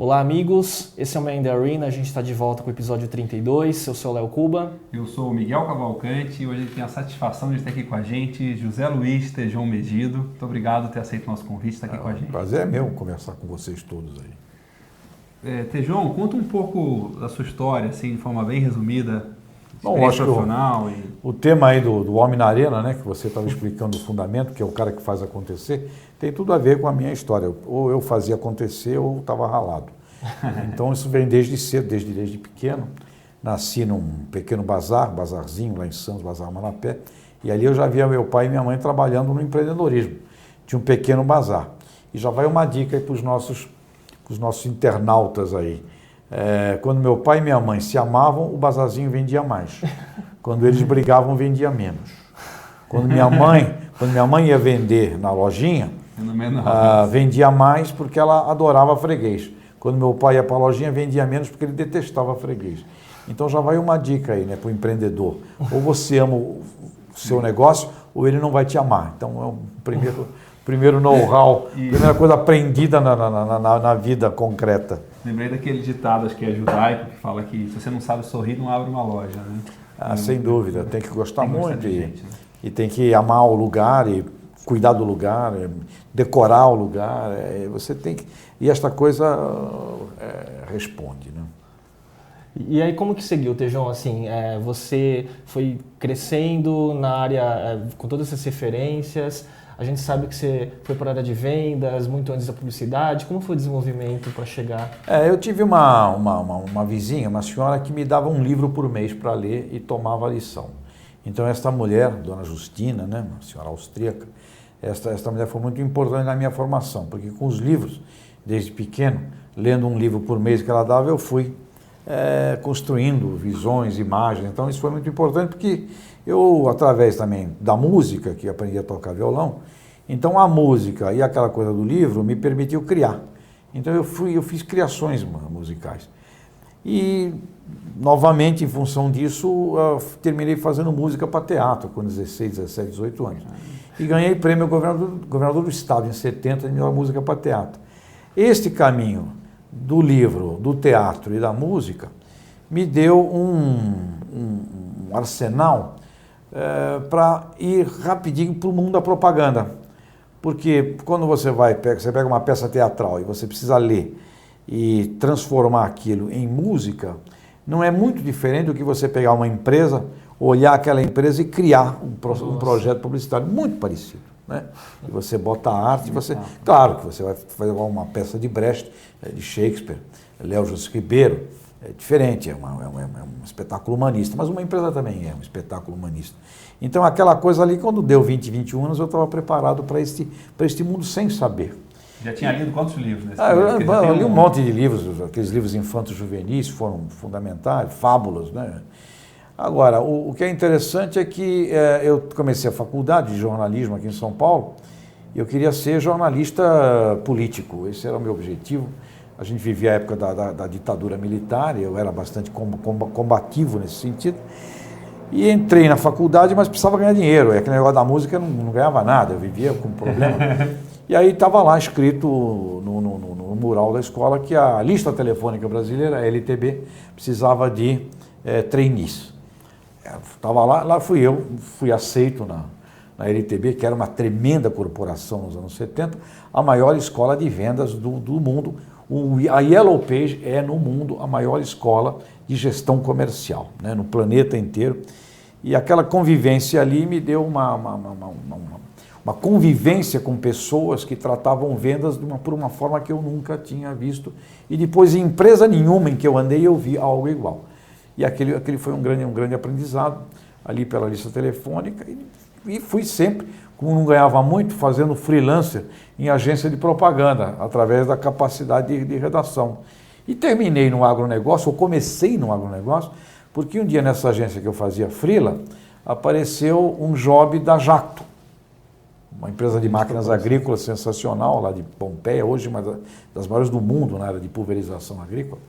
Olá, amigos. Esse é o Man in the Arena. A gente está de volta com o episódio 32. Eu sou o Léo Cuba. Eu sou o Miguel Cavalcante e hoje a gente tem a satisfação de estar aqui com a gente, José Luiz Tejão Megido. Muito obrigado por ter aceito o nosso convite, estar aqui com a gente. Prazer é meu conversar com vocês todos aí. Tejão, conta um pouco da sua história, assim, de forma bem resumida. Bom, acho profissional que o tema aí do Homem na Arena, né, que você estava explicando o fundamento, que é o cara que faz acontecer, tem tudo a ver com a minha história. Ou eu fazia acontecer ou estava ralado. Então isso vem desde cedo, desde pequeno. Nasci num pequeno bazarzinho lá em Santos, Bazar Manapé, e ali eu já via meu pai e minha mãe trabalhando no empreendedorismo. Tinha um pequeno bazar. E já vai uma dica aí para os nossos internautas aí. Quando meu pai e minha mãe se amavam, o bazarzinho vendia mais. Quando eles brigavam, vendia menos. Quando minha mãe ia vender na lojinha, vendia mais porque ela adorava freguês. Quando meu pai ia para a lojinha, vendia menos porque ele detestava freguês. Então já vai uma dica aí, né, para o empreendedor. Ou você ama o seu negócio, ou ele não vai te amar. Então é o primeiro know-how, primeira coisa aprendida na vida concreta. Lembrei daquele ditado, acho que é judaico, que fala que se você não sabe sorrir, não abre uma loja, né? Sem dúvida, tem que gostar muito e tem que amar o lugar e cuidar do lugar, decorar o lugar, você tem que... E esta coisa responde, né? E aí como que seguiu, Tejão? Assim, você foi crescendo na área com todas essas referências. A gente sabe que você foi para a área de vendas, muito antes da publicidade. Como foi o desenvolvimento para chegar? Eu tive uma vizinha, uma senhora que me dava um livro por mês para ler e tomava a lição. Então esta mulher, Dona Justina, né, uma senhora austríaca, esta mulher foi muito importante na minha formação, porque com os livros, desde pequeno, lendo um livro por mês que ela dava, eu fui construindo visões, imagens. Então isso foi muito importante porque eu, através também da música, que aprendi a tocar violão, então a música e aquela coisa do livro me permitiu criar. Então eu fiz criações musicais. E, novamente, em função disso, terminei fazendo música para teatro, com 16, 17, 18 anos. E ganhei prêmio governador do Estado, em 70, de melhor música para teatro. Este caminho do livro, do teatro e da música me deu um arsenal para ir rapidinho para o mundo da propaganda. Porque quando você pega uma peça teatral e você precisa ler e transformar aquilo em música, não é muito diferente do que você pegar uma empresa, olhar aquela empresa e criar um projeto publicitário muito parecido, né? E você bota a arte, claro que você vai fazer uma peça de Brecht, de Shakespeare, Léo José Ribeiro, é diferente, é um espetáculo humanista, mas uma empresa também é um espetáculo humanista. Então aquela coisa ali, quando deu 20, 21 anos, eu estava preparado para este mundo sem saber. Já tinha lido quantos livros nesse eu li um monte de livros, aqueles livros infantos juvenis foram fundamentais, fábulas, né? Agora, o que é interessante é que eu comecei a faculdade de jornalismo aqui em São Paulo e eu queria ser jornalista político, esse era o meu objetivo. A gente vivia a época da ditadura militar e eu era bastante combativo nesse sentido. E entrei na faculdade, mas precisava ganhar dinheiro. Aquele negócio da música eu não ganhava nada, eu vivia com problema. E aí estava lá escrito no mural da escola que a lista telefônica brasileira, a LTB, precisava de trainees. Estava lá fui aceito na LTB, que era uma tremenda corporação nos anos 70, a maior escola de vendas do mundo. A Yellow Page é, no mundo, a maior escola de gestão comercial, né, no planeta inteiro. E aquela convivência ali me deu uma convivência com pessoas que tratavam vendas por uma forma que eu nunca tinha visto. E depois, em empresa nenhuma em que eu andei, eu vi algo igual. E aquele foi um grande aprendizado, ali pela lista telefônica. E fui sempre, como não ganhava muito, fazendo freelancer em agência de propaganda, através da capacidade de redação. E terminei no agronegócio, ou comecei no agronegócio, porque um dia nessa agência que eu fazia freela, apareceu um job da Jacto, uma empresa de máquinas agrícolas sensacional, lá de Pompeia, hoje uma das maiores do mundo na área de pulverização agrícola,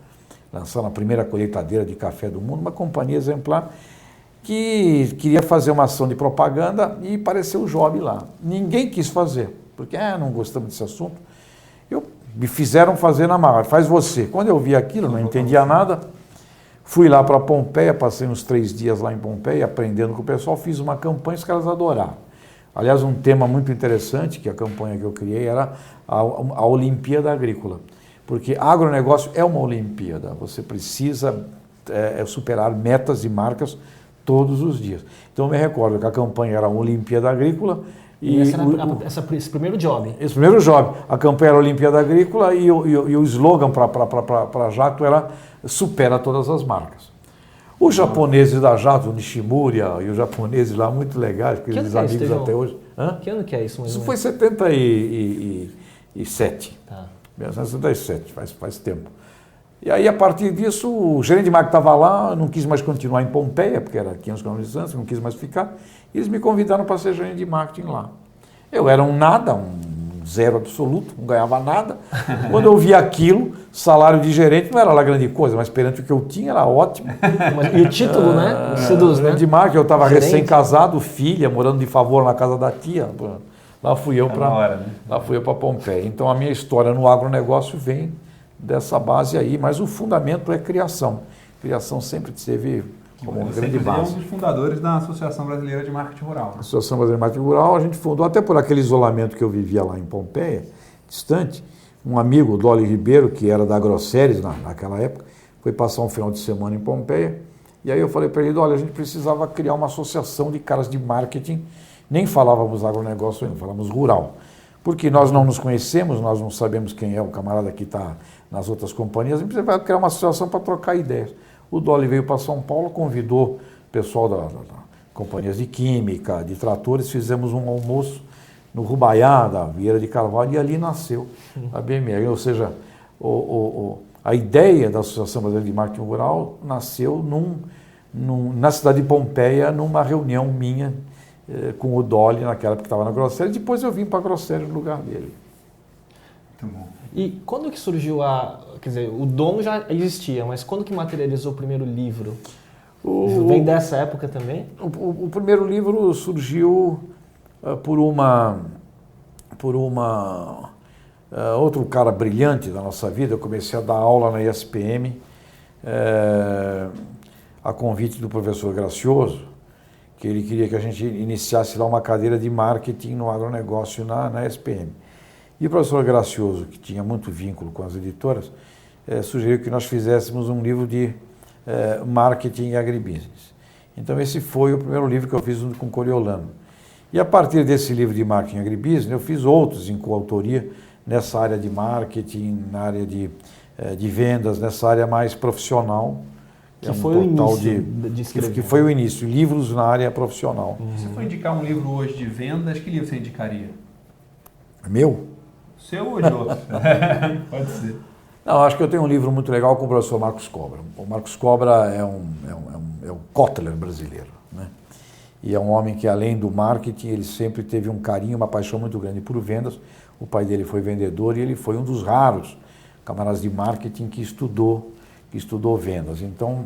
lançando a primeira colheitadeira de café do mundo, uma companhia exemplar, que queria fazer uma ação de propaganda e apareceu o job lá. Ninguém quis fazer, porque não gostamos desse assunto. Eu me fizeram fazer na marra, faz você. Quando eu vi aquilo, não entendia nada, fui lá para Pompeia, passei uns 3 dias lá em Pompeia, aprendendo com o pessoal, fiz uma campanha e os caras adoraram. Aliás, um tema muito interessante, que a campanha que eu criei, era a Olimpíada Agrícola. Porque agronegócio é uma Olimpíada, você precisa superar metas e marcas todos os dias. Então eu me recordo que a campanha era a Olimpíada Agrícola, e esse primeiro job. Esse primeiro job. A campanha era a Olimpíada Agrícola e o slogan para a Jacto era supera todas as marcas. Os japoneses da Jacto, o Nishimura e os japoneses lá, muito legais, aqueles amigos até hoje. Hã? Que ano que é isso? Isso foi em 77. Tá. 1977, faz tempo. E aí, a partir disso, o gerente de marketing estava lá, não quis mais continuar em Pompeia, porque era 500 km de distância, não quis mais ficar, e eles me convidaram para ser gerente de marketing lá. Eu era um nada, um zero absoluto, não ganhava nada. Quando eu vi aquilo, salário de gerente não era lá grande coisa, mas perante o que eu tinha era ótimo. E o título, né? Seduz, né? De marketing, eu estava recém-casado, filha, morando de favor na casa da tia. Lá fui eu para Pompeia. Então a minha história no agronegócio vem dessa base aí, mas o fundamento é criação. Criação sempre teve como uma grande base. Você é um dos fundadores da Associação Brasileira de Marketing Rural. A Associação Brasileira de Marketing Rural, a gente fundou, até por aquele isolamento que eu vivia lá em Pompeia, distante, um amigo, o Dolly Ribeiro, que era da Grosseries naquela época, foi passar um final de semana em Pompeia, e aí eu falei para ele, olha, a gente precisava criar uma associação de caras de marketing, nem falávamos agronegócio ainda, falávamos rural. Porque nós não nos conhecemos, nós não sabemos quem é o camarada que está nas outras companhias, a gente vai criar uma associação para trocar ideias. O Dolly veio para São Paulo, convidou o pessoal das companhias de química, de tratores, fizemos um almoço no Rubaiá, da Vieira de Carvalho, e ali nasceu a BMR. Ou seja, a ideia da Associação Brasileira de Marketing Rural nasceu na cidade de Pompeia, numa reunião minha com o Dolly, naquela época que estava na Grosseries, depois eu vim para a Grosseries no lugar dele. Muito bom. E quando que surgiu quer dizer, o dom já existia, mas quando que materializou o primeiro livro? Vem dessa época também? O primeiro livro surgiu por outro cara brilhante da nossa vida. Eu comecei a dar aula na ESPM, a convite do professor Gracioso, que ele queria que a gente iniciasse lá uma cadeira de marketing no agronegócio na ESPM. E o professor Gracioso, que tinha muito vínculo com as editoras, sugeriu que nós fizéssemos um livro de marketing e agribusiness. Então esse foi o primeiro livro que eu fiz junto com o Coriolano. E a partir desse livro de marketing e agribusiness, eu fiz outros em coautoria nessa área de marketing, na área de vendas, nessa área mais profissional. Que foi o início de escrever. Que foi o início, livros na área profissional. Se você for indicar um livro hoje de vendas, que livro você indicaria? Meu? Seu ou de outro? Pode ser. Não, acho que eu tenho um livro muito legal com o professor Marcos Cobra. O Marcos Cobra é o Kotler brasileiro, né? E é um homem que, além do marketing, ele sempre teve um carinho, uma paixão muito grande por vendas. O pai dele foi vendedor e ele foi um dos raros camaradas de marketing que estudou vendas. Então,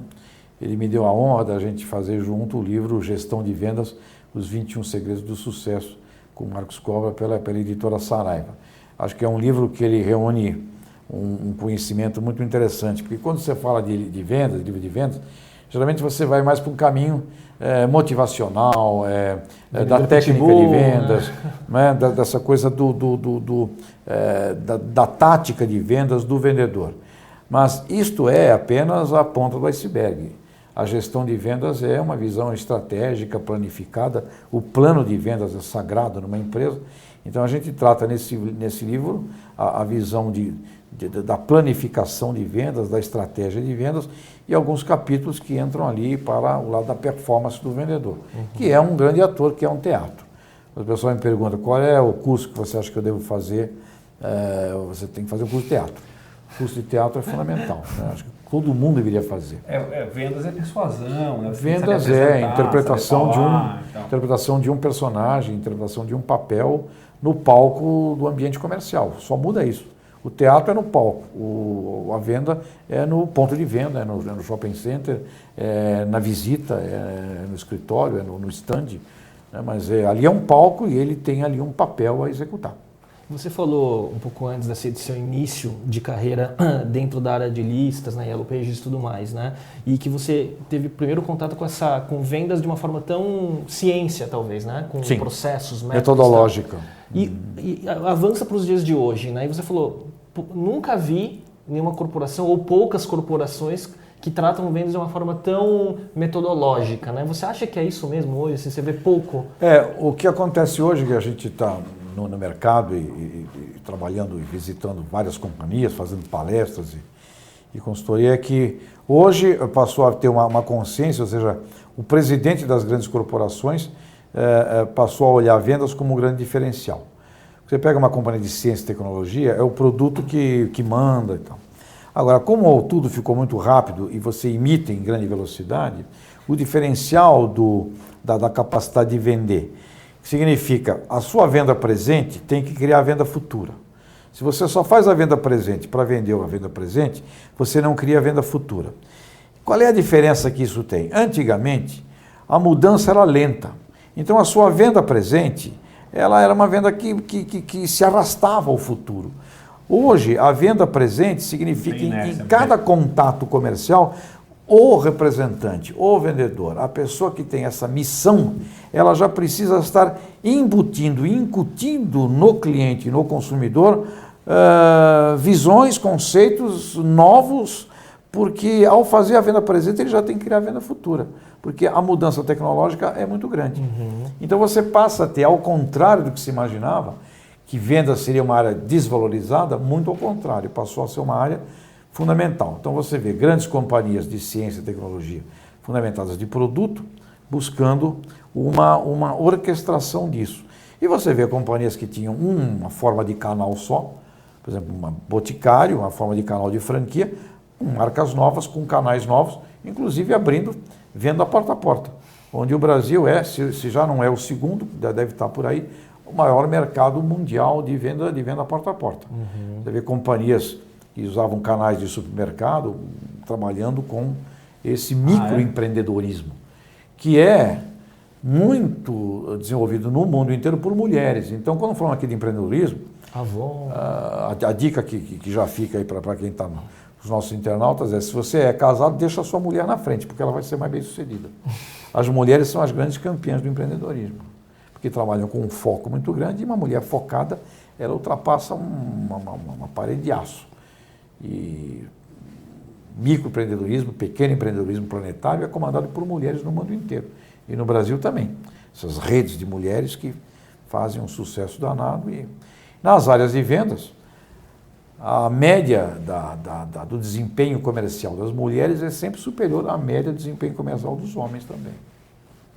ele me deu a honra da gente fazer junto o livro Gestão de Vendas, os 21 Segredos do Sucesso, com o Marcos Cobra pela editora Saraiva. Acho que é um livro que ele reúne um conhecimento muito interessante, porque quando você fala de vendas, livro de vendas, geralmente você vai mais para um caminho motivacional, da técnica de vendas, né? Dessa coisa da tática de vendas do vendedor. Mas isto é apenas a ponta do iceberg. A gestão de vendas é uma visão estratégica, planificada. O plano de vendas é sagrado numa empresa. Então a gente trata nesse livro a visão da planificação de vendas, da estratégia de vendas e alguns capítulos que entram ali para o lado da performance do vendedor, que é um grande ator, que é um teatro. As pessoas me perguntam qual é o curso que você acha que eu devo fazer. Você tem que fazer um curso de teatro. O curso de teatro é fundamental, né? Acho que todo mundo deveria fazer. Vendas é persuasão, né? Vendas interpretação de um personagem, interpretação de um papel no palco do ambiente comercial. Só muda isso. O teatro é no palco, a venda é no ponto de venda, é no shopping center, é na visita, é no escritório, é no stand. Né? Mas ali é um palco e ele tem ali um papel a executar. Você falou um pouco antes desse seu início de carreira dentro da área de listas, né, Yellow Pages e tudo mais, né? E que você teve primeiro contato com vendas de uma forma tão ciência, talvez, né? Com Sim. processos, métodos, Metodológica. tá? E avança para os dias de hoje, né? E você falou, nunca vi nenhuma corporação ou poucas corporações que tratam vendas de uma forma tão metodológica, né? Você acha que é isso mesmo hoje? Assim, você vê pouco? O que acontece hoje, que a gente está no mercado e trabalhando e visitando várias companhias, fazendo palestras e consultoria, é que hoje passou a ter uma consciência, ou seja, o presidente das grandes corporações passou a olhar vendas como um grande diferencial. Você pega uma companhia de ciência e tecnologia, é o produto que manda e tal. Agora, como tudo ficou muito rápido e você imita em grande velocidade, o diferencial da capacidade de vender significa a sua venda presente tem que criar a venda futura. Se você só faz a venda presente para vender a venda presente, você não cria a venda futura. Qual é a diferença que isso tem? Antigamente, a mudança era lenta. Então, a sua venda presente, ela era uma venda que se arrastava ao futuro. Hoje, a venda presente significa que em cada contato comercial, o representante, o vendedor, a pessoa que tem essa missão, ela já precisa estar incutindo no cliente, no consumidor, visões, conceitos novos, porque ao fazer a venda presente, ele já tem que criar a venda futura, porque a mudança tecnológica é muito grande. Então você passa a ter, ao contrário do que se imaginava, que venda seria uma área desvalorizada, muito ao contrário, passou a ser uma área fundamental. Então você vê grandes companhias de ciência e tecnologia fundamentadas de produto, buscando uma orquestração disso. E você vê companhias que tinham uma forma de canal só, por exemplo, uma Boticário, uma forma de canal de franquia, com marcas novas, com canais novos, inclusive abrindo venda porta a porta, onde o Brasil se já não é o segundo, deve estar por aí, o maior mercado mundial de venda porta a porta. Você vê companhias que usavam canais de supermercado trabalhando com esse microempreendedorismo, que é muito desenvolvido no mundo inteiro por mulheres. Então, quando falamos aqui de empreendedorismo, a dica que já fica aí para quem está os nossos internautas é: se você é casado, deixa a sua mulher na frente, porque ela vai ser mais bem sucedida. As mulheres são as grandes campeãs do empreendedorismo, porque trabalham com um foco muito grande, e uma mulher focada, ela ultrapassa uma parede de aço. E microempreendedorismo, pequeno empreendedorismo planetário é comandado por mulheres no mundo inteiro. E no Brasil também. Essas redes de mulheres que fazem um sucesso danado. E nas áreas de vendas, a média do desempenho comercial das mulheres é sempre superior à média do desempenho comercial dos homens também.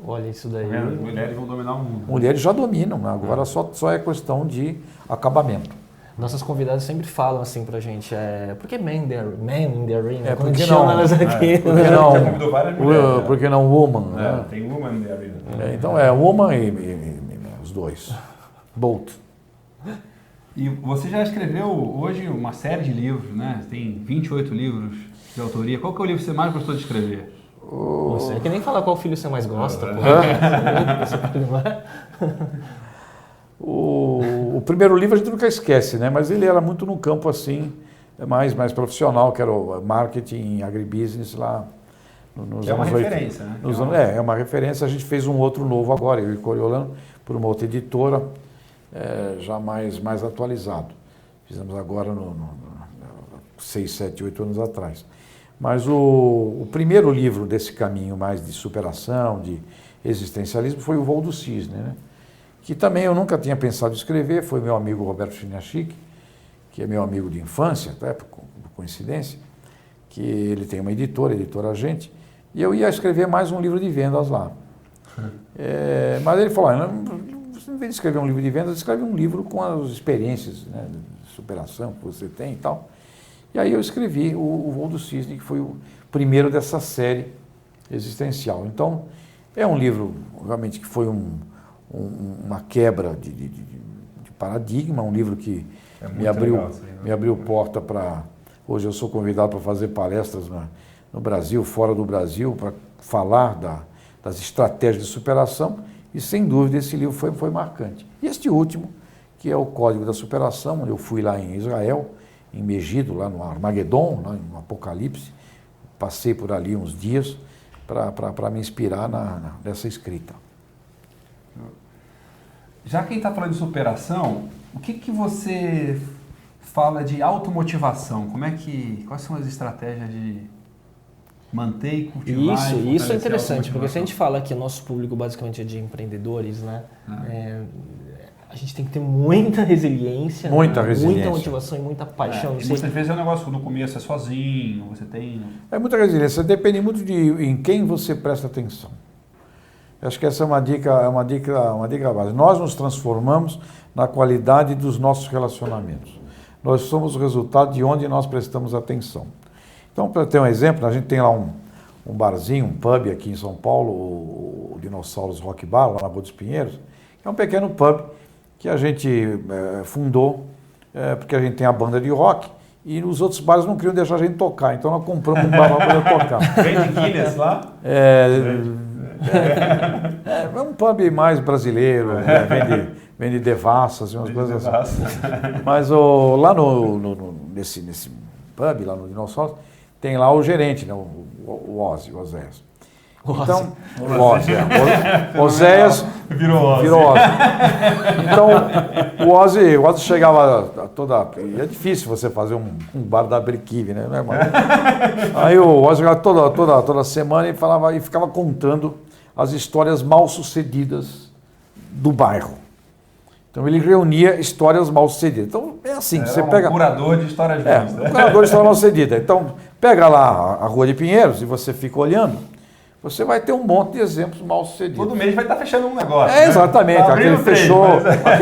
Olha isso daí. As mulheres vão dominar o mundo. Mulheres já dominam, agora só é questão de acabamento. Nossas convidadas sempre falam assim pra gente, por que man in the arena? Por que chama elas aqui? Por que não woman? Né? Tem woman in the arena. Então woman e os dois. Both. E você já escreveu hoje uma série de livros, né? Tem 28 livros de autoria. Qual que é o livro que você mais gostou de escrever? Você é que nem falar qual filho você mais gosta. O primeiro livro a gente nunca esquece, né? Mas ele era muito no campo assim, mais profissional, que era o marketing, agribusiness lá nos é uma anos 80. Referência, né? É uma referência. A gente fez um outro novo agora, eu e Coriolano, por uma outra editora, já mais atualizado. Fizemos agora 6, 7, 8 anos atrás. Mas o primeiro livro desse caminho mais de superação, de existencialismo, foi o Voo do Cisne, né? Que também eu nunca tinha pensado em escrever. Foi meu amigo Roberto Chiniachik, que é meu amigo de infância, até por coincidência, que ele tem uma editora agente, e eu ia escrever mais um livro de vendas lá. Mas ele falou: você, em vez de escrever um livro de vendas, escreve um livro com as experiências, né, de superação que você tem e tal. E aí eu escrevi o Voo do Cisne, que foi o primeiro dessa série existencial. Então, é um livro realmente que foi uma quebra de paradigma, um livro que me abriu porta para... Hoje eu sou convidado para fazer palestras no Brasil, fora do Brasil, para falar das estratégias de superação, e sem dúvida esse livro foi marcante. E este último, que é o Código da Superação. Eu fui lá em Israel, em Megido, lá no Armagedon, lá no Apocalipse, passei por ali uns dias para me inspirar nessa escrita. Já que a gente está falando de superação, o que você fala de automotivação? Quais são as estratégias de manter e cultivar? Isso é interessante, porque se a gente fala que o nosso público basicamente é de empreendedores, né? A gente tem que ter muita resiliência, muita motivação e muita paixão. E muitas vezes é um negócio que no começo é sozinho, você tem... É muita resiliência, depende muito de em quem você presta atenção. Eu acho que essa é uma dica básica. Nós nos transformamos na qualidade dos nossos relacionamentos. Nós somos o resultado de onde nós prestamos atenção. Então, para ter um exemplo, a gente tem lá um barzinho, um pub aqui em São Paulo, o Dinossauros Rock Bar, lá na Rua dos Pinheiros, que é um pequeno pub que a gente fundou, porque a gente tem a banda de rock e os outros bares não queriam deixar a gente tocar, então nós compramos um bar para poder tocar. Vende Guinness lá? É um pub mais brasileiro, vende devassas e umas coisas assim. Mas lá nesse pub, lá no Dinossauros, tem lá o gerente, né, o Oséias. Então, o Oséias virou Ozzy. Então, o Ozzy chegava toda... É difícil você fazer um bar da Brequive, né? Aí o Ozzy chegava toda semana e ficava contando as histórias mal sucedidas do bairro. Então ele reunia histórias mal sucedidas. Então é assim, você pega... um curador de histórias ruins, né? Um curador de histórias mal sucedidas. Então pega lá a Rua de Pinheiros e você fica olhando, você vai ter um monte de exemplos mal sucedidos. Todo mês vai estar fechando um negócio. Né? Exatamente. Tá aquele fechou, mas...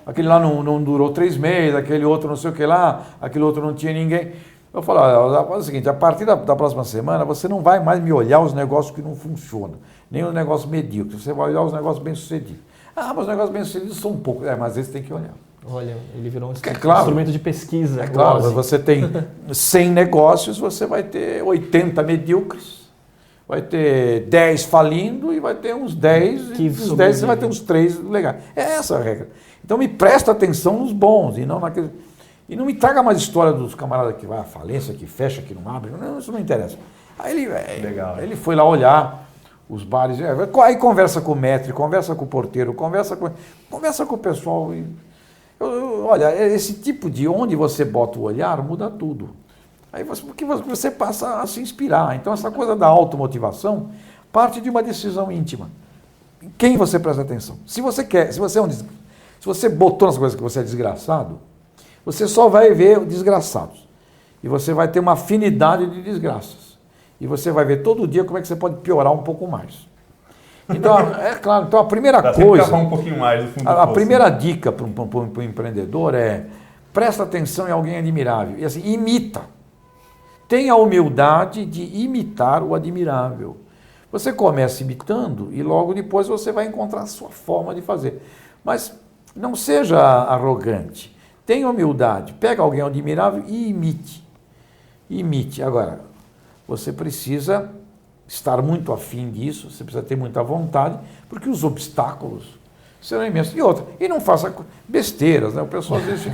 aquele lá não durou 3 meses, aquele outro não sei o que lá, aquele outro não tinha ninguém. Eu falo, olha, é o seguinte, a partir da próxima semana você não vai mais me olhar os negócios que não funcionam, nem os negócios medíocres, você vai olhar os negócios bem-sucedidos. Ah, mas os negócios bem-sucedidos são um pouco, mas esse tem que olhar. Olha, ele virou um claro, instrumento de pesquisa. É claro, você tem 100 negócios, você vai ter 80 medíocres, vai ter 10 falindo e vai ter uns 10, e dos 10 você vai ter uns 3 legais. É essa a regra. Então me presta atenção nos bons e não naqueles... E não me traga mais história dos camaradas que vai à falência, que fecha, que não abre. Não, isso não interessa. Aí ele foi lá olhar os bares, aí conversa com o maître, conversa com o porteiro, conversa com o pessoal. Olha, esse tipo de onde você bota o olhar muda tudo. Aí porque você passa a se inspirar. Então essa coisa da automotivação parte de uma decisão íntima. Quem você presta atenção? Se você botou nas coisas que você é desgraçado, você só vai ver desgraçados. E você vai ter uma afinidade de desgraças. E você vai ver todo dia como é que você pode piorar um pouco mais. Então, é claro, então a primeira coisa... um pouquinho mais do fundo a primeira dica para um empreendedor é presta atenção em alguém admirável. E assim, imita. Tenha a humildade de imitar o admirável. Você começa imitando e logo depois você vai encontrar a sua forma de fazer. Mas não seja arrogante. Tenha humildade, pega alguém admirável e imite. Imite. Agora, você precisa estar muito afim disso, você precisa ter muita vontade, porque os obstáculos serão imensos. E outra, e não faça besteiras, né? O pessoal às vezes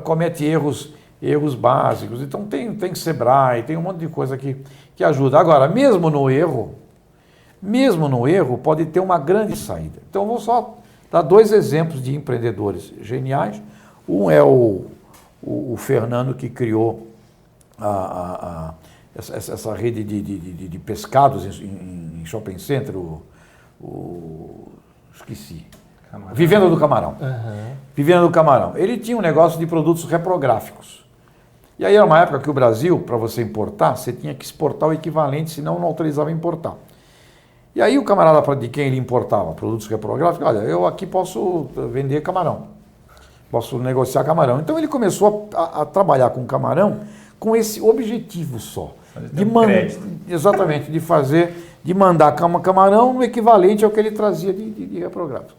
comete erros básicos. Então tem Sebrae, tem um monte de coisa que ajuda. Agora, mesmo no erro, pode ter uma grande saída. Então, eu vou só dar 2 exemplos de empreendedores geniais. Um é o Fernando, que criou essa rede de pescados em shopping center, esqueci. Camarão. Vivenda do Camarão. Uhum. Vivenda do Camarão. Ele tinha um negócio de produtos reprográficos. E aí era uma época que o Brasil, para você importar, você tinha que exportar o equivalente, senão não autorizava importar. E aí o camarada de quem ele importava produtos reprográficos, olha, eu aqui posso vender camarão. Posso negociar camarão. Então ele começou a trabalhar com camarão com esse objetivo só. Exatamente, de mandar camarão no equivalente ao que ele trazia de reprográficos.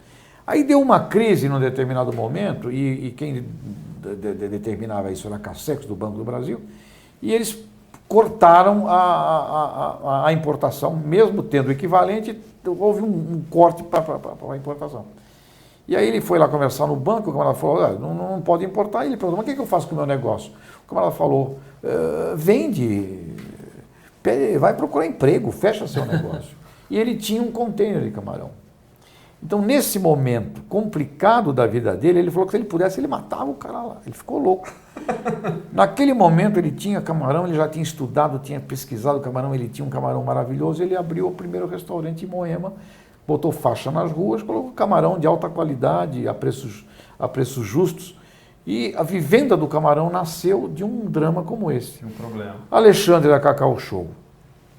Aí deu uma crise num determinado momento, e quem determinava isso era a Cassex, do Banco do Brasil, e eles cortaram a importação, mesmo tendo o equivalente, houve um corte para a importação. E aí ele foi lá conversar no banco, o camarada falou, não pode importar. Ele perguntou, mas o que eu faço com o meu negócio? O camarada falou, vende, vai procurar emprego, fecha seu negócio. E ele tinha um container de camarão. Então, nesse momento complicado da vida dele, ele falou que se ele pudesse, ele matava o cara lá. Ele ficou louco. Naquele momento, ele tinha camarão, ele já tinha estudado, tinha pesquisado camarão, ele tinha um camarão maravilhoso, ele abriu o primeiro restaurante em Moema, botou faixa nas ruas, colocou camarão de alta qualidade, a preços justos. E a vivenda do camarão nasceu de um drama como esse. Um problema. Alexandre da Cacau Show,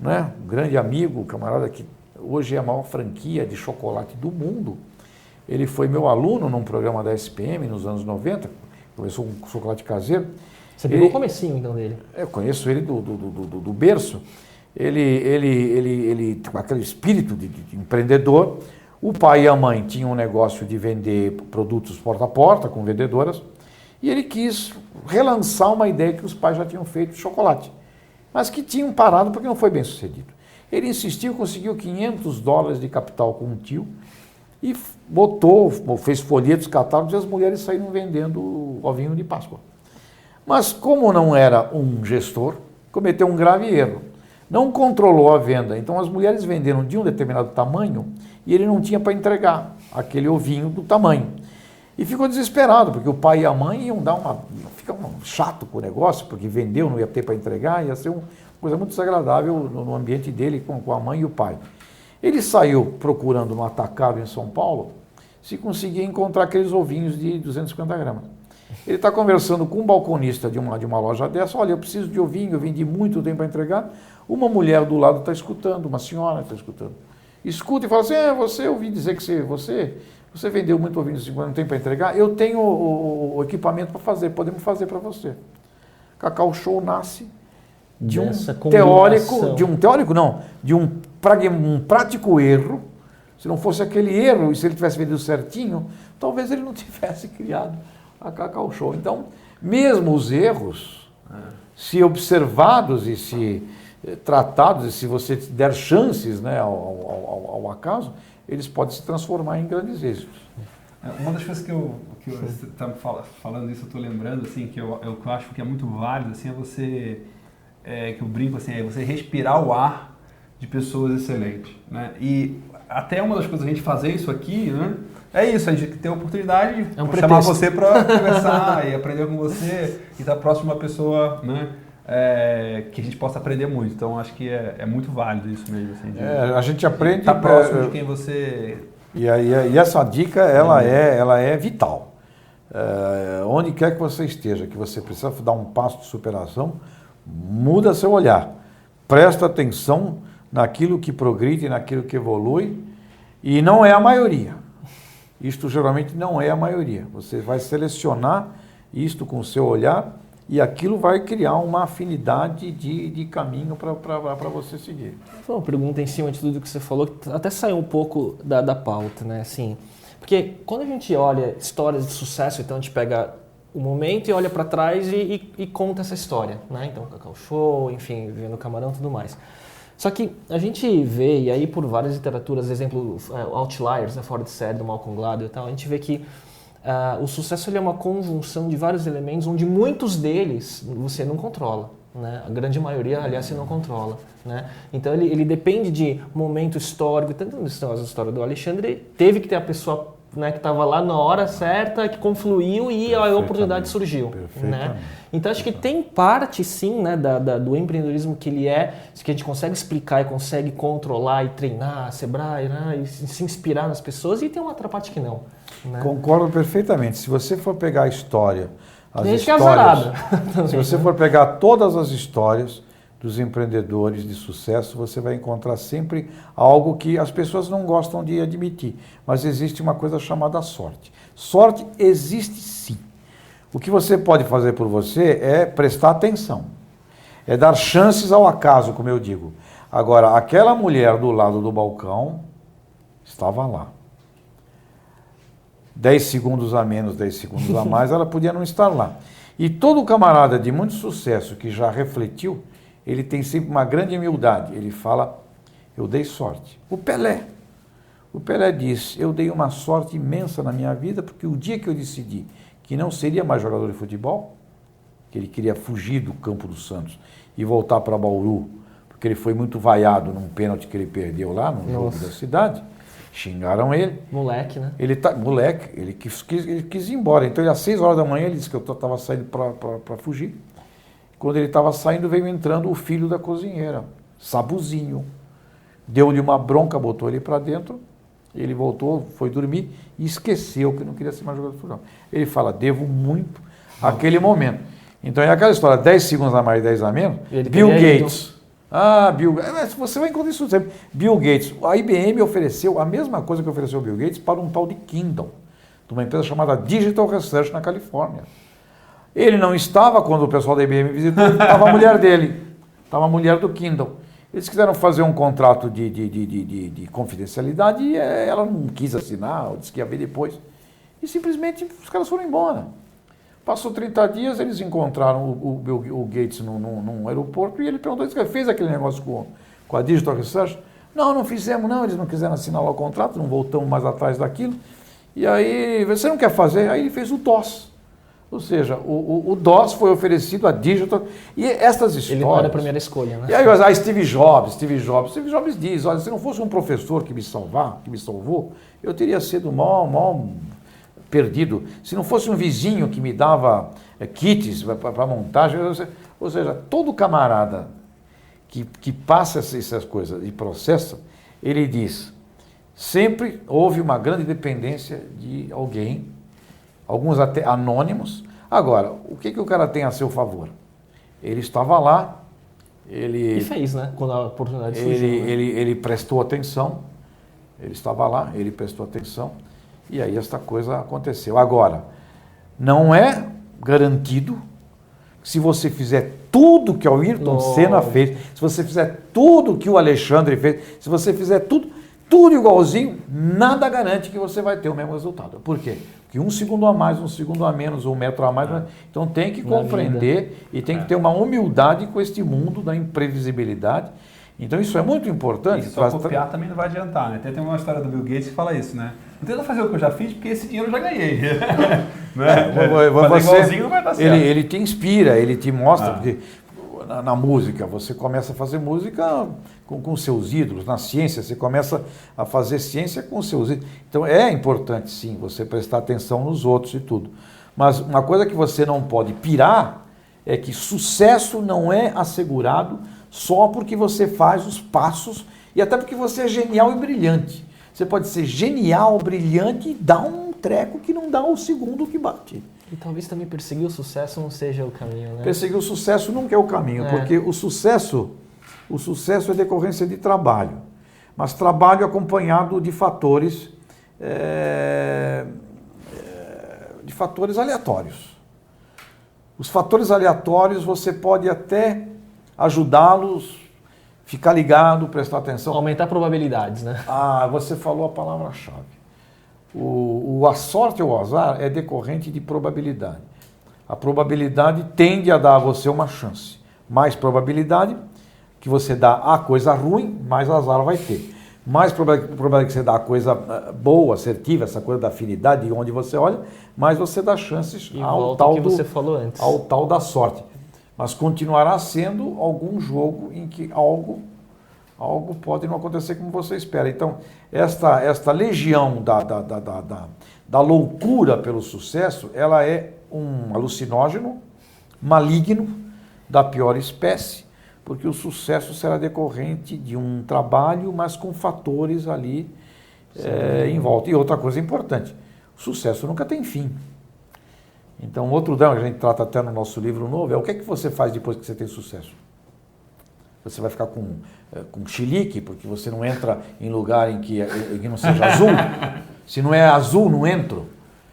né? Um grande amigo, camarada que hoje é a maior franquia de chocolate do mundo. Ele foi meu aluno num programa da SPM nos anos 90, começou com chocolate caseiro. Você pegou o comecinho, então, dele? Eu conheço ele do berço. Ele com aquele espírito de empreendedor. O pai e a mãe tinham um negócio de vender produtos porta a porta com vendedoras. E ele quis relançar uma ideia que os pais já tinham feito de chocolate, mas que tinham parado porque não foi bem sucedido. Ele insistiu, conseguiu $500 de capital com um tio e fez folhetos, catálogos e as mulheres saíram vendendo ovinho de Páscoa. Mas como não era um gestor, cometeu um grave erro. Não controlou a venda, então as mulheres venderam de um determinado tamanho e ele não tinha para entregar aquele ovinho do tamanho. E ficou desesperado, porque o pai e a mãe iam ficar chato com o negócio, porque vendeu, não ia ter para entregar, ia ser uma coisa muito desagradável no ambiente dele com a mãe e o pai. Ele saiu procurando no atacado em São Paulo se conseguia encontrar aqueles ovinhos de 250 gramas. Ele está conversando com um balconista de uma loja dessa, olha, eu preciso de ovinho, eu vendi muito, tempo para entregar. Uma mulher do lado está escutando, uma senhora está escutando. Escuta e fala assim, eu ouvi dizer que você vendeu muito ovinho de 50, não tem para entregar? Eu tenho o equipamento para fazer, podemos fazer para você. Cacau Show nasce de um prático erro. Se não fosse aquele erro, e se ele tivesse vendido certinho, talvez ele não tivesse criado a Cacau Show. Então, mesmo os erros, se observados e se tratados, e se você der chances, né, ao acaso, eles podem se transformar em grandes êxitos. Uma das coisas que você está falando isso, eu estou lembrando, assim, que eu acho que é muito válido, assim, que eu brinco, assim, é você respirar o ar de pessoas excelentes, né? E até uma das coisas a gente fazer isso aqui, né? É isso, a gente tem a oportunidade de chamar você para conversar e aprender com você e estar próximo de uma pessoa, né? Que a gente possa aprender muito. Então, acho que é muito válido isso mesmo. Assim, a gente aprende... Estar próximo de quem você... E essa dica, ela é vital. Onde quer que você esteja, que você precisa dar um passo de superação, muda seu olhar. Presta atenção naquilo que progride, naquilo que evolui, e não é a maioria. Isto geralmente não é a maioria. Você vai selecionar isto com o seu olhar e aquilo vai criar uma afinidade de caminho para você seguir. Uma pergunta em cima de tudo que você falou, que até saiu um pouco da pauta, né? Assim, porque quando a gente olha histórias de sucesso, então a gente pega o momento e olha para trás e conta essa história, né? Então, Cacau Show, enfim, Vivendo Camarão e tudo mais. Só que a gente vê, e aí por várias literaturas, exemplo, Outliers, né, fora de série, do Malcolm Gladwell e tal, a gente vê que o sucesso ele é uma conjunção de vários elementos, onde muitos deles você não controla, né? A grande maioria, aliás, você não controla, né? Então ele depende de momento histórico, tanto na história do Alexandre, teve que ter a pessoa, né, que estava lá na hora certa, que confluiu e a oportunidade surgiu, né? Então acho que tem parte sim, né, do empreendedorismo que a gente consegue explicar e consegue controlar e treinar, Sebrae, né, e se inspirar nas pessoas, e tem uma outra parte que não, né? Concordo perfeitamente. Se você for pegar a história, se você for pegar todas as histórias dos empreendedores de sucesso, você vai encontrar sempre algo que as pessoas não gostam de admitir, mas existe uma coisa chamada sorte. Sorte existe sim. O que você pode fazer por você é prestar atenção, é dar chances ao acaso, como eu digo. Agora, aquela mulher do lado do balcão estava lá. 10 segundos a menos, 10 segundos a mais, ela podia não estar lá. E todo camarada de muito sucesso que já refletiu, ele tem sempre uma grande humildade. Ele fala, eu dei sorte. O Pelé, O Pelé diz, eu dei uma sorte imensa na minha vida, porque o dia que eu decidi que não seria mais jogador de futebol, que ele queria fugir do Campo dos Santos e voltar para Bauru, porque ele foi muito vaiado num pênalti que ele perdeu lá no jogo da cidade, xingaram ele. Moleque, né? Moleque, ele quis ir embora. Então, às 6 horas da manhã, ele disse que eu estava saindo para fugir. Quando ele estava saindo, veio entrando o filho da cozinheira, Sabuzinho. Deu-lhe uma bronca, botou ele para dentro, ele voltou, foi dormir e esqueceu que não queria ser mais jogador de futebol. Ele fala, devo muito àquele momento. Então é aquela história, 10 segundos a mais, 10 a menos, Bill Gates. Você vai encontrar isso sempre. Bill Gates, a IBM ofereceu a mesma coisa que ofereceu o Bill Gates para um tal de Kindle, de uma empresa chamada Digital Research na Califórnia. Ele não estava quando o pessoal da IBM visitou, estava a mulher dele, estava a mulher do Kindle. Eles quiseram fazer um contrato de confidencialidade e ela não quis assinar, disse que ia ver depois. E simplesmente os caras foram embora. Passou 30 dias, eles encontraram o Gates num aeroporto e ele perguntou, fez aquele negócio com a Digital Research? Não fizemos não, eles não quiseram assinar lá o contrato, não voltamos mais atrás daquilo. E aí, você não quer fazer? Aí ele fez o DOS. Ou seja, o DOS foi oferecido à Digital. E essas histórias... Ele não era a primeira escolha, né? E aí, Steve Jobs diz, olha, se não fosse um professor que me salvou, eu teria sido mal perdido. Se não fosse um vizinho que me dava kits para montagem, ou seja, todo camarada que passa essas coisas e processa, ele diz, sempre houve uma grande dependência de alguém, alguns até anônimos. Agora, o que o cara tem a seu favor? Ele estava lá, E fez, né? Quando a oportunidade surgiu. Ele prestou atenção, ele estava lá, ele prestou atenção, e aí esta coisa aconteceu. Agora, não é garantido que se você fizer tudo que o Ayrton Senna fez, se você fizer tudo que o Alexandre fez, se você fizer tudo igualzinho, nada garante que você vai ter o mesmo resultado. Por quê? Porque 1 segundo a mais, 1 segundo a menos, 1 metro a mais, então tem que compreender e tem que ter uma humildade com este mundo da imprevisibilidade. Então isso é muito importante. E só copiar também não vai adiantar, né? Tem uma história do Bill Gates que fala isso, né? Não tenta fazer o que eu já fiz, porque esse dinheiro eu já ganhei. Fazer igualzinho não vai dar certo. Ele te inspira, ele te mostra, porque na música, você começa a fazer música com seus ídolos, na ciência, você começa a fazer ciência com seus ídolos. Então é importante, sim, você prestar atenção nos outros e tudo. Mas uma coisa que você não pode pirar é que sucesso não é assegurado só porque você faz os passos e até porque você é genial e brilhante. Você pode ser genial, brilhante e dar um treco que não dá o segundo que bate. E talvez também perseguir o sucesso não seja o caminho, né? Perseguir o sucesso nunca é o caminho, porque o sucesso é decorrência de trabalho, mas trabalho acompanhado de fatores aleatórios. Os fatores aleatórios você pode até ajudá-los, ficar ligado, prestar atenção. Aumentar probabilidades, né? Você falou a palavra-chave. A sorte ou o azar é decorrente de probabilidade. A probabilidade tende a dar a você uma chance. Mais probabilidade que você dá a coisa ruim, mais azar vai ter. Mais probabilidade que você dá a coisa boa, assertiva, essa coisa da afinidade, onde você olha, mais você dá chances ao tal da sorte. Mas continuará sendo algum jogo em que algo pode não acontecer como você espera. Então, esta legião da loucura pelo sucesso, ela é um alucinógeno maligno da pior espécie, porque o sucesso será decorrente de um trabalho, mas com fatores ali em volta. E outra coisa importante, o sucesso nunca tem fim. Então, outro drama que a gente trata até no nosso livro novo é o que é que você faz depois que você tem sucesso? Você vai ficar com chilique, porque você não entra em lugar em que não seja azul? Se não é azul, não entro.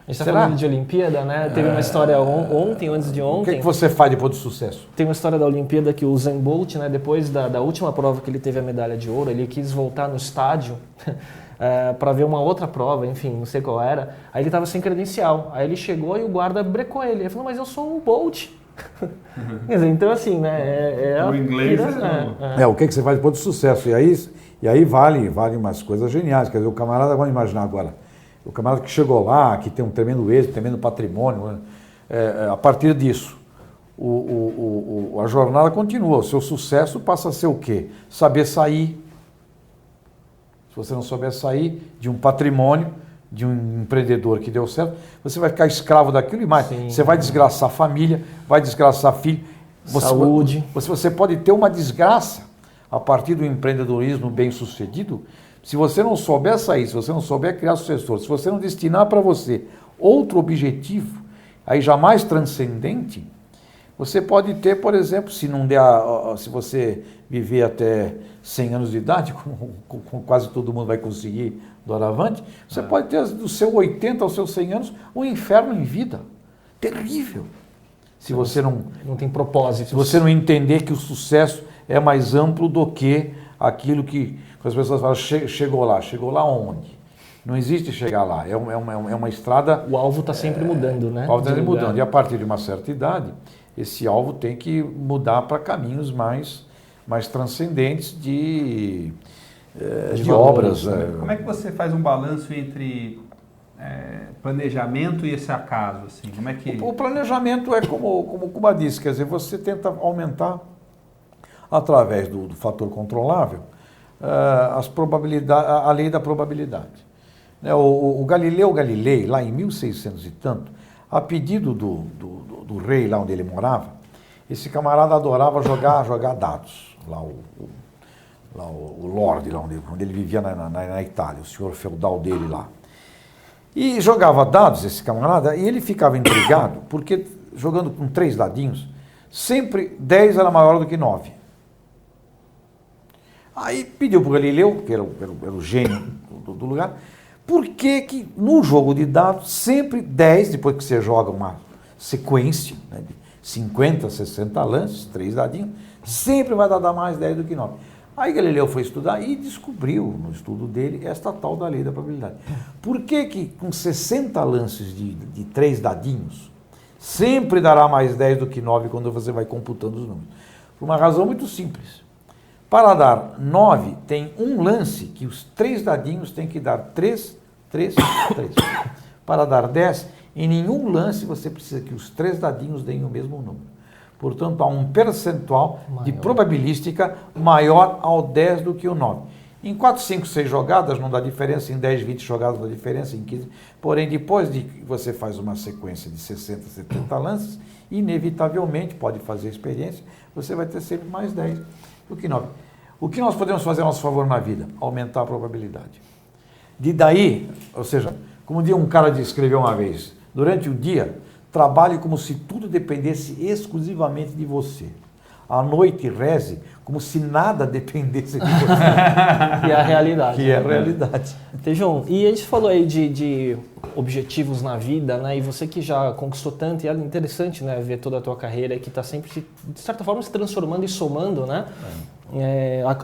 A gente está falando de Olimpíada, né? Teve uma história ontem, antes de ontem. O que você faz depois do sucesso? Tem uma história da Olimpíada que o Usain Bolt, né, depois da última prova que ele teve a medalha de ouro, ele quis voltar no estádio para ver uma outra prova, enfim, não sei qual era. Aí ele estava sem credencial. Aí ele chegou e o guarda brecou ele. Ele falou, mas eu sou o Bolt. Quer dizer, então assim, né? O inglês o que você faz depois do sucesso. E aí vale umas coisas geniais. Quer dizer, o camarada, vamos imaginar agora, o camarada que chegou lá, que tem um tremendo êxito, tremendo patrimônio, a partir disso, a jornada continua. O seu sucesso passa a ser o quê? Saber sair. Se você não souber sair de um patrimônio, de um empreendedor que deu certo, você vai ficar escravo daquilo e mais. Sim. Você vai desgraçar a família, vai desgraçar filho. Saúde. Você pode ter uma desgraça a partir do empreendedorismo bem sucedido. Se você não souber sair, se você não souber criar sucessor, se você não destinar para você outro objetivo, aí jamais transcendente, você pode ter, por exemplo, se você viver até 100 anos de idade, como quase todo mundo vai conseguir doravante, você pode ter do seu 80 aos seus 100 anos um inferno em vida. Terrível. Se você não tem propósito. Se você não entender que o sucesso é mais amplo do que aquilo que as pessoas falam, chegou lá onde? Não existe chegar lá, é uma estrada... O alvo está sempre mudando, né? O alvo está sempre mudando, e a partir de uma certa idade, esse alvo tem que mudar para caminhos mais transcendentes de obras. Como é que você faz um balanço entre planejamento e esse acaso? Assim? Como é que... O planejamento é como Cuba disse, quer dizer, você tenta aumentar, através do fator controlável, as probabilidades, a lei da probabilidade. O Galileu Galilei, lá em 1600 e tanto, a pedido do rei lá onde ele morava, esse camarada adorava jogar dados, o Lorde, lá onde ele vivia na Itália, o senhor feudal dele lá. E jogava dados, esse camarada, e ele ficava intrigado, porque jogando com 3 dadinhos, sempre 10 era maior do que 9. Aí pediu para o Galileu, que era o gênio do lugar, por que no jogo de dados, sempre 10, depois que você joga uma sequência, né, de 50, 60 lances, 3 dadinhos, sempre vai dar mais 10 do que 9. Aí Galileu foi estudar e descobriu, no estudo dele, esta tal da lei da probabilidade. Por que com 60 lances de 3 dadinhos, sempre dará mais 10 do que 9 quando você vai computando os números? Por uma razão muito simples. Para dar 9, tem um lance que os 3 dadinhos têm que dar 3, 3, 3. Para dar 10, em nenhum lance você precisa que os 3 dadinhos deem o mesmo número. Portanto, há um percentual de probabilística maior ao 10 do que o 9. Em 4, 5, 6 jogadas não dá diferença, em 10, 20 jogadas não dá diferença, em 15. Porém, depois de que você faz uma sequência de 60, 70 lances, inevitavelmente, pode fazer experiência, você vai ter sempre mais 10 do que 9. O que nós podemos fazer a nosso favor na vida? Aumentar a probabilidade. De daí, ou seja, como um cara escreveu uma vez, durante o dia, trabalhe como se tudo dependesse exclusivamente de você. À noite, reze como se nada dependesse de você. Que é a realidade. Que é a realidade. Tejão, e a gente falou aí de objetivos na vida, né? E você que já conquistou tanto, e é interessante, né, ver toda a tua carreira que está sempre, de certa forma, se transformando e somando, né?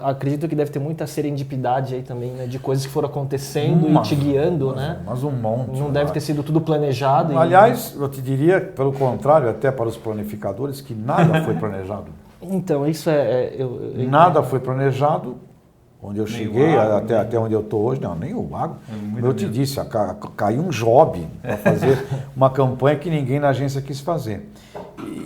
Acredito que deve ter muita serendipidade aí também, né? De coisas que foram acontecendo e te guiando, né? Mas um monte. Não deve ter sido tudo planejado. Aliás, eu te diria, pelo contrário, até para os planificadores, que nada foi planejado. Então, isso nada foi planejado, onde eu cheguei, até onde eu estou hoje, não, nem o água. Como eu te disse, caiu um job para fazer uma campanha que ninguém na agência quis fazer.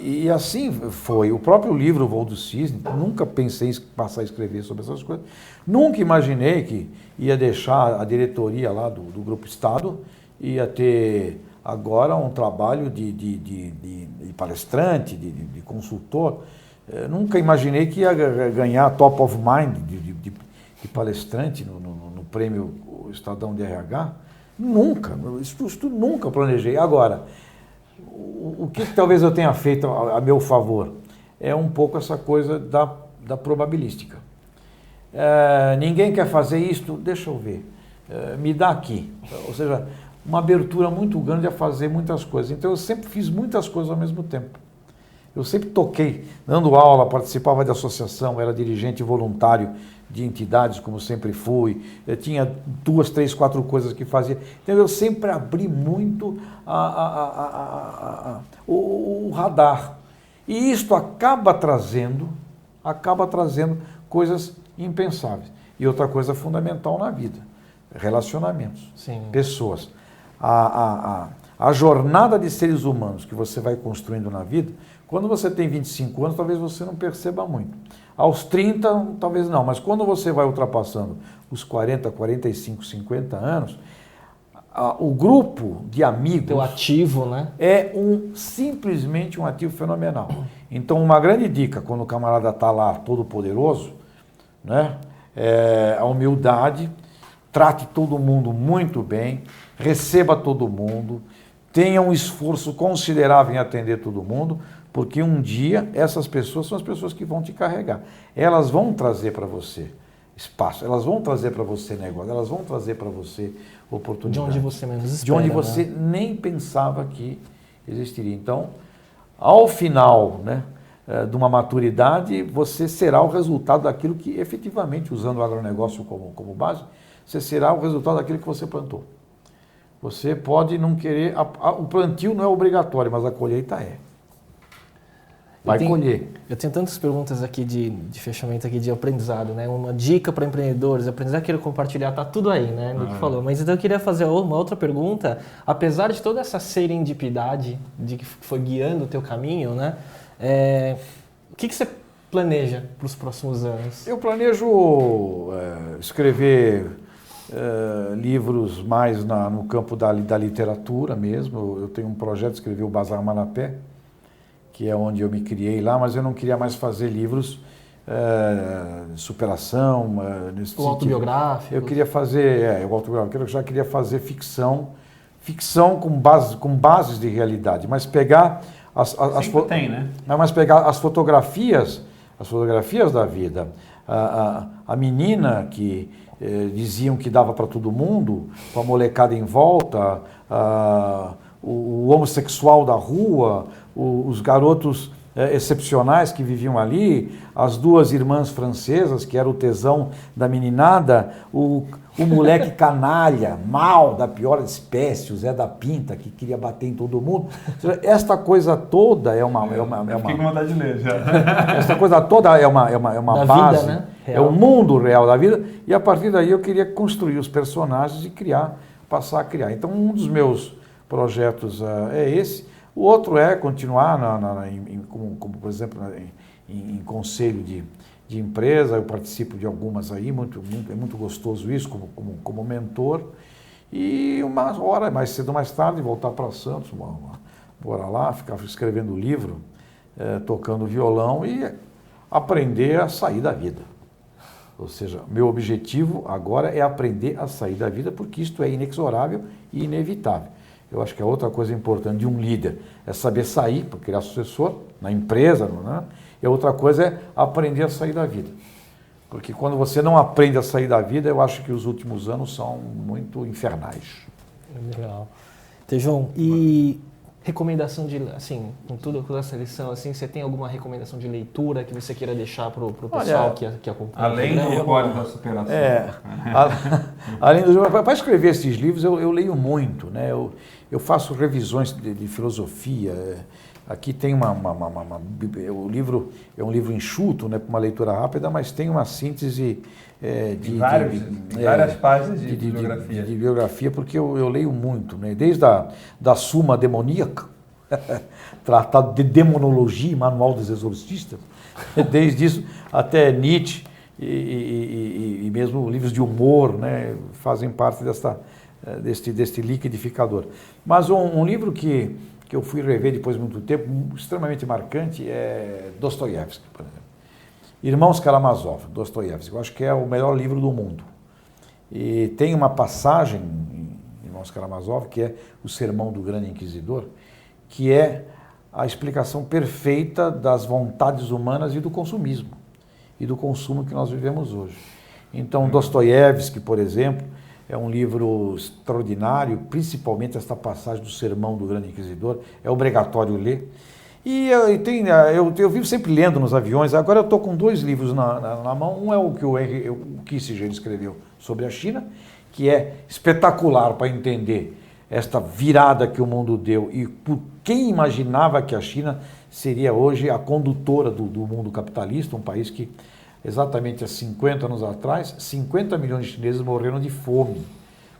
E assim foi. O próprio livro, O Voo do Cisne, nunca pensei em passar a escrever sobre essas coisas. Nunca imaginei que ia deixar a diretoria lá do Grupo Estado, ia ter agora um trabalho de palestrante, de consultor. Nunca imaginei que ia ganhar top of mind de palestrante no prêmio Estadão de RH. Nunca, isso nunca planejei. Agora, o que talvez eu tenha feito a meu favor é um pouco essa coisa da probabilística. Ninguém quer fazer isto, deixa eu ver, me dá aqui. Ou seja, uma abertura muito grande a fazer muitas coisas. Então eu sempre fiz muitas coisas ao mesmo tempo. Eu sempre toquei, dando aula, participava de associação, era dirigente voluntário de entidades, como sempre fui. Eu tinha 2, 3, 4 coisas que fazia. Então eu sempre abri muito o radar. E isto acaba trazendo coisas impensáveis. E outra coisa fundamental na vida, relacionamentos, Sim. pessoas. A jornada de seres humanos que você vai construindo na vida, quando você tem 25 anos, talvez você não perceba muito. Aos 30, talvez não, mas quando você vai ultrapassando os 40, 45, 50 anos, o grupo de amigos... Teu ativo, né? É simplesmente um ativo fenomenal. Então, uma grande dica, quando o camarada está lá todo poderoso, né, é a humildade, trate todo mundo muito bem, receba todo mundo, tenha um esforço considerável em atender todo mundo, porque um dia essas pessoas são as pessoas que vão te carregar. Elas vão trazer para você espaço, elas vão trazer para você negócio, elas vão trazer para você oportunidade. De onde você menos espera. De onde você nem pensava que existiria. Então, ao final, né, de uma maturidade, você será o resultado daquilo que efetivamente, usando o agronegócio como base, você será o resultado daquilo que você plantou. Você pode não querer... O plantio não é obrigatório, mas a colheita é. Vai colher. Eu tenho tantas perguntas aqui de fechamento aqui de aprendizado, né? Uma dica para empreendedores, aprendizado que eu quero compartilhar, tá tudo aí, né? No que falou. Mas então eu queria fazer uma outra pergunta. Apesar de toda essa serendipidade de que foi guiando o teu caminho, né? O que você planeja para os próximos anos? Eu planejo escrever livros mais no campo da literatura mesmo. Eu tenho um projeto de escrever o Bazar Manapé, que é onde eu me criei lá, mas eu não queria mais fazer livros de superação, nesse sentido. Autobiográfico. Eu queria fazer, o autobiográfico, eu já queria fazer ficção com bases de realidade, mas pegar tem, né? Mas pegar as fotografias da vida. A menina que diziam que dava para todo mundo, com a molecada em volta, o homossexual da rua, os garotos excepcionais que viviam ali, as duas irmãs francesas, que era o tesão da meninada, o moleque canalha, mal, da pior espécie, o Zé da Pinta, que queria bater em todo mundo. Esta coisa toda é uma Fiquei com vontade de ler já. Essa coisa toda é uma da base, vida, né? É o mundo real da vida, e a partir daí eu queria construir os personagens e passar a criar. Então um dos meus projetos é esse. O outro é continuar, como por exemplo, em conselho de empresa. Eu participo de algumas aí, é muito gostoso isso, como mentor. E uma hora, mais cedo ou mais tarde, voltar para Santos, bora lá, ficar escrevendo livro, tocando violão e aprender a sair da vida. Ou seja, meu objetivo agora é aprender a sair da vida, porque isto é inexorável e inevitável. Eu acho que a outra coisa importante de um líder é saber sair, para criar sucessor na empresa, né? E a outra coisa é aprender a sair da vida. Porque quando você não aprende a sair da vida, eu acho que os últimos anos são muito infernais. Legal. Tejão, e recomendação de, assim, com toda essa lição, assim, você tem alguma recomendação de leitura que você queira deixar para o pessoal que acompanha? Além do Código da Superação. Além do... Para escrever esses livros, eu leio muito, né? Eu faço revisões de filosofia. Aqui tem o livro é um livro enxuto, né, para uma leitura rápida, mas tem uma síntese de várias páginas de biografia. De biografia, porque eu leio muito, né? Desde da Suma Demoníaca, Tratado de Demonologia, Manual dos Exorcistas, desde isso até Nietzsche e mesmo livros de humor, né, fazem parte deste liquidificador. Mas um livro que eu fui rever depois de muito tempo, extremamente marcante, é Dostoiévski, por exemplo. Irmãos Karamazov, Dostoiévski, eu acho que é o melhor livro do mundo. E tem uma passagem em Irmãos Karamazov, que é o Sermão do Grande Inquisidor, que é a explicação perfeita das vontades humanas e do consumismo, e do consumo que nós vivemos hoje. Então, Dostoiévski, por exemplo, é um livro extraordinário, principalmente esta passagem do Sermão do Grande Inquisidor, é obrigatório ler. E eu vivo sempre lendo nos aviões. Agora eu estou com 2 livros na mão. Um é o que o Kissinger escreveu sobre a China, que é espetacular para entender esta virada que o mundo deu e por quem imaginava que a China seria hoje a condutora do mundo capitalista, um país que exatamente há 50 anos atrás, 50 milhões de chineses morreram de fome.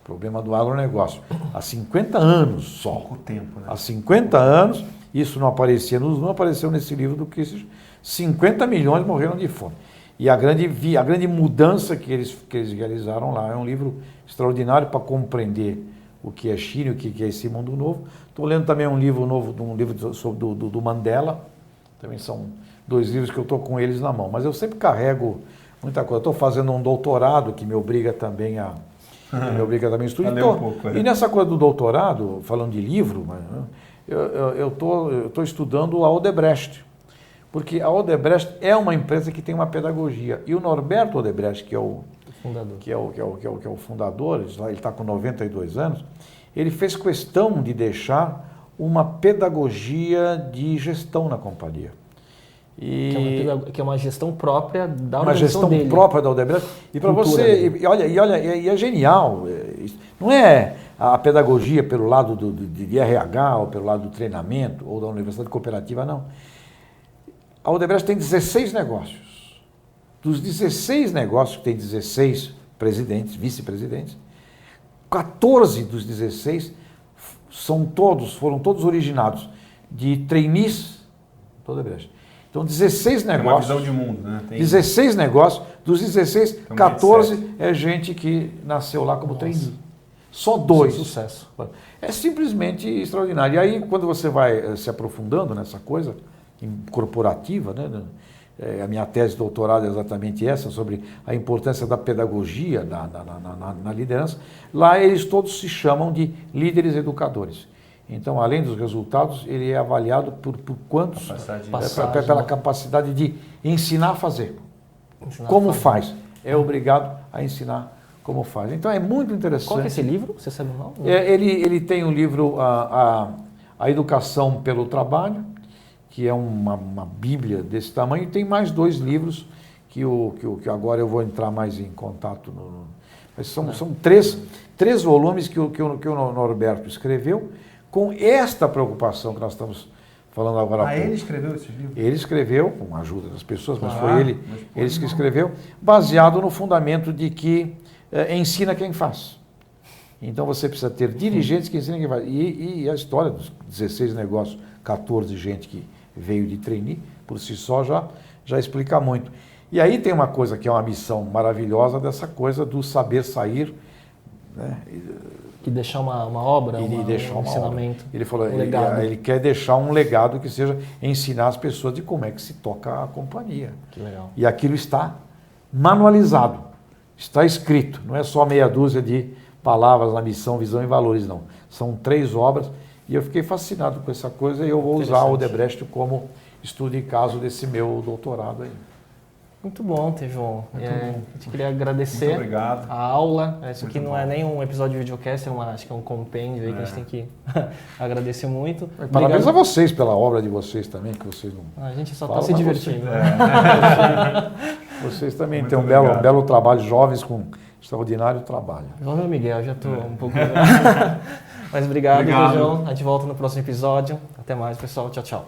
Problema do agronegócio. Há 50 anos só. Pouco tempo, né? Há 50 anos, isso não apareceu nesse livro do Kissinger, 50 milhões morreram de fome. E a grande mudança que eles realizaram lá é um livro extraordinário para compreender o que é China, o que é esse mundo novo. Estou lendo também um livro novo, do Mandela. Também são 2 livros que eu estou com eles na mão. Mas eu sempre carrego muita coisa. Estou fazendo um doutorado que me obriga também a estudar. E nessa coisa do doutorado, falando de livro, eu estou estudando a Odebrecht. Porque a Odebrecht é uma empresa que tem uma pedagogia. E o Norberto Odebrecht, que é o fundador, ele está com 92 anos, ele fez questão de deixar uma pedagogia de gestão na companhia. Que é uma gestão própria da organização dele. Uma gestão própria da Odebrecht. E para você, e é genial. Não é a pedagogia pelo lado de RH, ou pelo lado do treinamento, ou da universidade cooperativa, não. A Odebrecht tem 16 negócios. Dos 16 negócios, que tem 16 presidentes, vice-presidentes, 14 dos 16 foram todos originados de trainees da Odebrecht. Então, 16 negócios. É uma visão de mundo, né? 16 negócios, dos 16, 14 é gente que nasceu lá como trainee. Só 2. Sucesso. É simplesmente extraordinário. E aí, quando você vai se aprofundando nessa coisa corporativa, né? A minha tese de doutorado é exatamente essa, sobre a importância da pedagogia na liderança. Lá eles todos se chamam de líderes educadores. Então, além dos resultados, ele é avaliado por quantos... Pela capacidade de ensinar a fazer. Como faz. É obrigado a ensinar como faz. Então, é muito interessante. Qual que é esse livro? Você sabe o nome? Ele tem um livro, A Educação pelo Trabalho, que é uma bíblia desse tamanho, e tem mais 2 livros que agora eu vou entrar mais em contato. Mas são 3 volumes que o Norberto escreveu, com esta preocupação que nós estamos falando agora. Ele escreveu esses livros? Ele escreveu, com a ajuda das pessoas, mas foi ele que escreveu, baseado no fundamento de que ensina quem faz. Então você precisa ter dirigentes que ensinem quem faz. E a história dos 16 negócios, 14 gente que veio de trainee, por si só já explica muito. E aí tem uma coisa que é uma missão maravilhosa dessa coisa do saber sair, né? Que deixar uma obra, um ensinamento. Ele falou, ele quer deixar um legado que seja ensinar as pessoas de como é que se toca a companhia. Que legal. E aquilo está manualizado, está escrito, não é só meia dúzia de palavras na missão, visão e valores, não. São 3 obras e eu fiquei fascinado com essa coisa e eu vou usar o Odebrecht como estudo de caso desse meu doutorado aí. Muito bom, Tejon. A gente queria agradecer a aula. Isso aqui não é nem um episódio de videocast, acho que é um compêndio aí que a gente tem que agradecer muito. Parabéns a vocês pela obra de vocês também, que vocês não... A gente só está se divertindo. Vocês também têm um belo trabalho, jovens com extraordinário trabalho. Igual meu Miguel, já estou um pouco... Mas obrigado, Tejon. A gente volta no próximo episódio. Até mais, pessoal. Tchau, tchau.